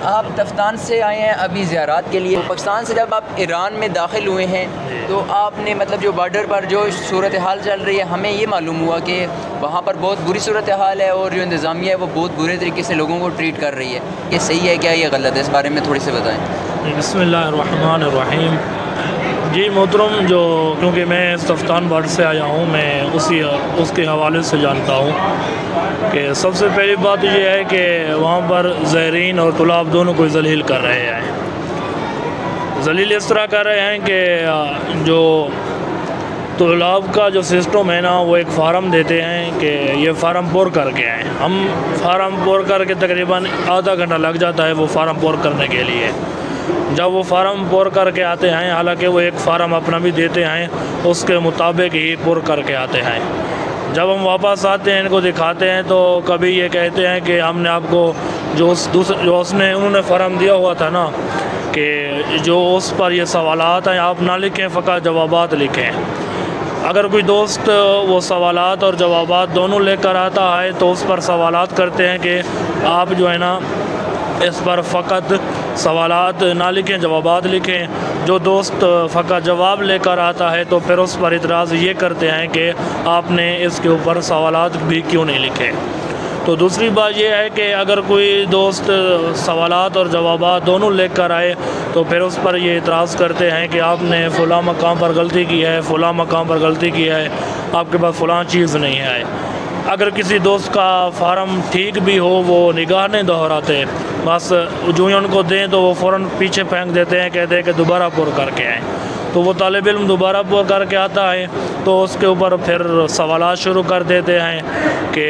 आप तफ्तान से आए हैं अभी ज़ियारत के लिए। पाकिस्तान से जब आप ईरान में दाखिल हुए हैं तो आपने मतलब जो बॉर्डर पर जो सूरत हाल चल रही है, हमें ये मालूम हुआ कि वहाँ पर बहुत बुरी सूरत हाल है और जो इंतज़ामिया है वो बहुत बुरे तरीके से लोगों को ट्रीट कर रही है। ये सही है क्या, ये गलत है? इस बारे में थोड़ी से बताएँ। बिस्मिल्लाहिर्रहमानिर्रहीम। जी मोहतरम, जो क्योंकि मैं तफ्तान बॉर्डर से आया हूँ, मैं उसके हवाले से जानता हूँ कि सबसे पहली बात ये है कि वहाँ पर ज़ायरीन और तुलाब दोनों को जलील कर रहे हैं। जलील इस तरह कर रहे हैं कि जो तुलाब का जो सिस्टम है ना, वो एक फार्म देते हैं कि ये फार्म पुर करके आएँ। हम फार्म पुर करके तकरीबन आधा घंटा लग जाता है वो फार्म पुर करने के लिए। जब वो फार्म पुर करके आते हैं, हालांकि वो एक फार्म अपना भी देते हैं, उसके मुताबिक ही पुर करके आते हैं। जब हम वापस आते हैं, इनको दिखाते हैं तो कभी ये कहते हैं कि हमने आपको जो उन्होंने फार्म दिया हुआ था ना, कि जो उस पर ये सवालात हैं आप ना लिखें, फ़कत जवाबात लिखें। अगर कोई दोस्त वो सवालात और जवाबात दोनों लेकर आता है तो उस पर सवालात करते हैं कि आप जो है ना इस पर फ़कत सवालात ना लिखें, जवाबात लिखें। जो दोस्त फ़कत जवाब लेकर आता है तो फिर उस पर इतराज़ ये करते हैं कि आपने इसके ऊपर सवालात भी क्यों नहीं लिखे। तो दूसरी बात यह है कि अगर कोई दोस्त सवालात और जवाबात दोनों लेकर कर आए तो फिर उस पर ये इतराज़ करते हैं कि आपने फ़लाँ मकाम पर गलती की है, फ़लाँ मकाम पर गलती की है, आपके पास फ़लाँ चीज़ नहीं है। अगर किसी दोस्त का फार्म ठीक भी हो, वो निगाह नहीं दोहराते, बस जो ही उनको दें तो वो फ़ौरन पीछे फेंक देते हैं, कहते हैं कि दोबारा पुर करके आएँ। तो वो तालिब इल्म दोबारा पुर करके आता है तो उसके ऊपर फिर सवालात शुरू कर देते हैं कि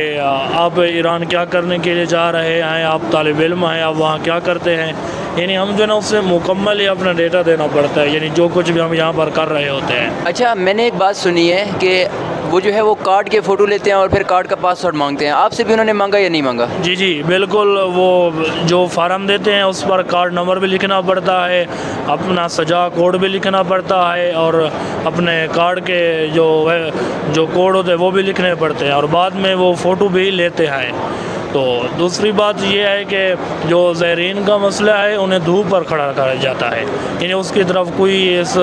आप ईरान क्या करने के लिए जा रहे हैं, आप तालिब इल्म हैं, आप वहाँ क्या करते हैं। यानी हम जो है ना उससे मुकम्मल ही अपना डेटा देना पड़ता है, यानी जो कुछ भी हम यहाँ पर कर रहे होते हैं। अच्छा, मैंने एक बात सुनी है कि वो जो है वो कार्ड के फ़ोटो लेते हैं और फिर कार्ड का पासवर्ड मांगते हैं। आपसे भी उन्होंने मांगा या नहीं मांगा? जी जी बिल्कुल। वो जो फार्म देते हैं उस पर कार्ड नंबर भी लिखना पड़ता है, अपना सजा कोड भी लिखना पड़ता है और अपने कार्ड के जो कोड होते हैं वो भी लिखने पड़ते हैं और बाद में वो फ़ोटो भी लेते हैं। तो दूसरी बात ये है कि जो ज़ायरीन का मसला है उन्हें धूप पर खड़ा करा जाता है, यानी उसकी तरफ कोई इस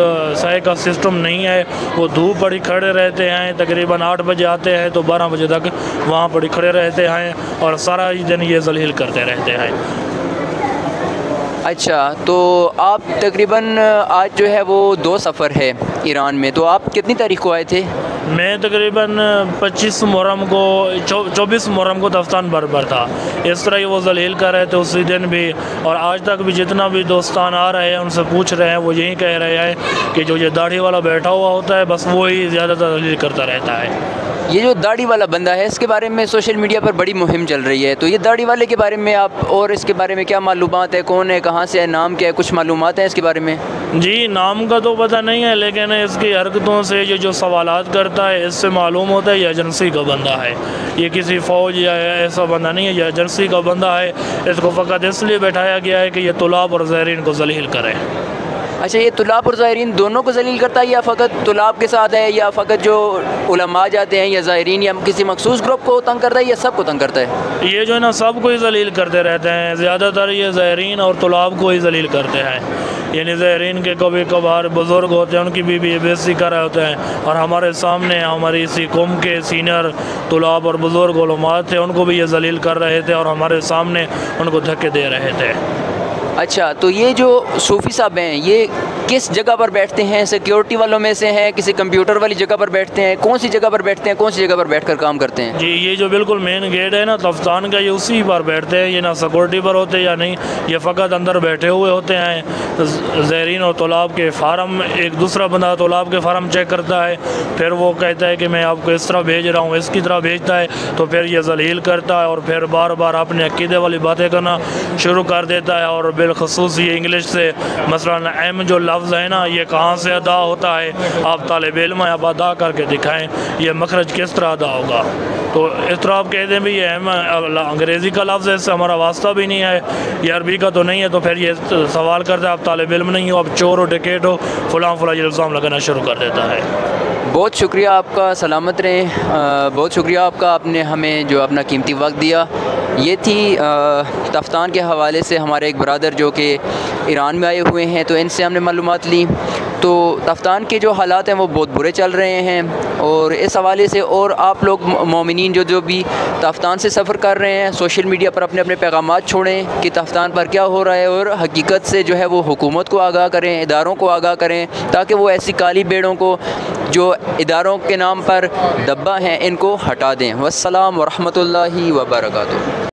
सही का सिस्टम नहीं है। वो धूप पर ही खड़े रहते हैं, तकरीबन 8 बजे आते हैं तो 12 बजे तक वहाँ पर ही खड़े रहते हैं और सारा ही दिन ये जलील करते रहते हैं। अच्छा, तो आप तकरीबन आज जो है वो 2 सफ़र है ईरान में, तो आप कितनी तारीख को आए थे? मैं तकरीबन 25 मुहर्रम को 24 मुहर्रम को तफ्तान बरबर था। इस तरह ही वो जलील कर रहे थे उसी दिन भी, और आज तक भी जितना भी दोस्तान आ रहे हैं उनसे पूछ रहे हैं, वो यही कह रहे हैं कि जो ये दाढ़ी वाला बैठा हुआ होता है बस वो ही ज़्यादातर जलील करता रहता है। ये जो दाढ़ी वाला बंदा है, इसके बारे में सोशल मीडिया पर बड़ी मुहिम चल रही है, तो ये दाढ़ी वाले के बारे में आप और इसके बारे में क्या मालूमात है? कौन है, कहाँ से है, नाम क्या है, कुछ मालूमात है इसके बारे में? जी नाम का तो पता नहीं है, लेकिन इसकी हरकतों से जो सवालात करता है इससे मालूम होता है ये एजेंसी का बंदा है। ये किसी फ़ौज या ऐसा बंदा नहीं है, ये एजेंसी का बंदा है। इसको फ़कत इसलिए बैठाया गया है कि ये तुलाब और ज़ायरीन को जलील करे। अच्छा, ये तुलाब और ज़ायरीन दोनों को जलील करता है या फ़कत तुलाब के साथ है, या फ़कत जो उलमा जाते हैं या ज़ायरीन या किसी मखसूस ग्रुप को तंग करता है या सब को तंग करता है? ये जो है ना सबको ही जलील करते रहते हैं। ज़्यादातर ये ज़ायरीन और तुलाब को ही जलील करते हैं। यानी ज़ायरीन के कभी कभार बुज़ुर्ग होते हैं, उनकी भी बेइज्जती कर रहे होते हैं, और हमारे सामने हमारी इसी कौम के सीनियर तुलाब और बुज़ुर्ग उलमा थे, उनको भी ये जलील कर रहे थे और हमारे सामने उनको धक्के दे रहे थे। अच्छा, तो ये जो सूफ़ी साहब हैं ये किस जगह पर बैठते हैं? सिक्योरिटी वालों में से हैं, किसी कंप्यूटर वाली जगह पर बैठते हैं? कौन सी जगह पर बैठते हैं, कौन सी जगह पर बैठकर काम करते हैं? जी ये जो बिल्कुल मेन गेट है ना तफ्तान का, ये उसी पर बैठते हैं। ये ना सिक्योरिटी पर होते या नहीं, ये फ़कत अंदर बैठे हुए होते हैं। ज़ायरीन और तुलाब के फार्म, एक दूसरा बंदा तुलाब के फार्म चेक करता है, फिर वो कहता है कि मैं आपको इस तरह भेज रहा हूँ, इसकी तरह भेजता है, तो फिर ये जलील करता है और फिर बार बार अपने अक़ीदे वाली बातें करना शुरू कर देता है। और बिलखसूस ये इंग्लिश से मसलन एम जो लफ्ज़ है ना, ये कहाँ से अदा होता है, आप तालिब इल्म हैं, आप अदा करके दिखाएं, ये मखरज किस तरह अदा होगा। तो इस तरह आप कहते हैं भी ये अंग्रेज़ी का लफ्ज़ है, इससे हमारा वास्ता भी नहीं है, ये अरबी का तो नहीं है, तो फिर ये सवाल करता है आप तालिब इल्म नहीं हो, आप चोर हो, डकैत हो, फ़लाँ फ़लाँ ये इल्ज़ाम लगाना शुरू कर देता है। बहुत शुक्रिया आपका, सलामत रहें। बहुत शुक्रिया आपका, आपने हमें जो अपना कीमती वक्त दिया। ये थी तफ्तान के हवाले से हमारे एक ब्रदर जो कि ईरान में आए हुए हैं, तो इनसे हमने मालूमात ली। तो तफ्तान के जो हालात हैं वो बहुत बुरे चल रहे हैं, और इस हवाले से और आप लोग मोमिनीन जो भी तफ्तान से सफ़र कर रहे हैं, सोशल मीडिया पर अपने अपने पैगामात छोड़ें कि तफ्तान पर क्या हो रहा है, और हकीकत से जो है वो हुकूमत को आगाह करें, इदारों को आगाह करें, ताकि वो ऐसी काली बेड़ों को जो इदारों के नाम पर दब्बा हैं इनको हटा दें। वस्सलाम वरहमतुल्लाहि वबरकातुहू।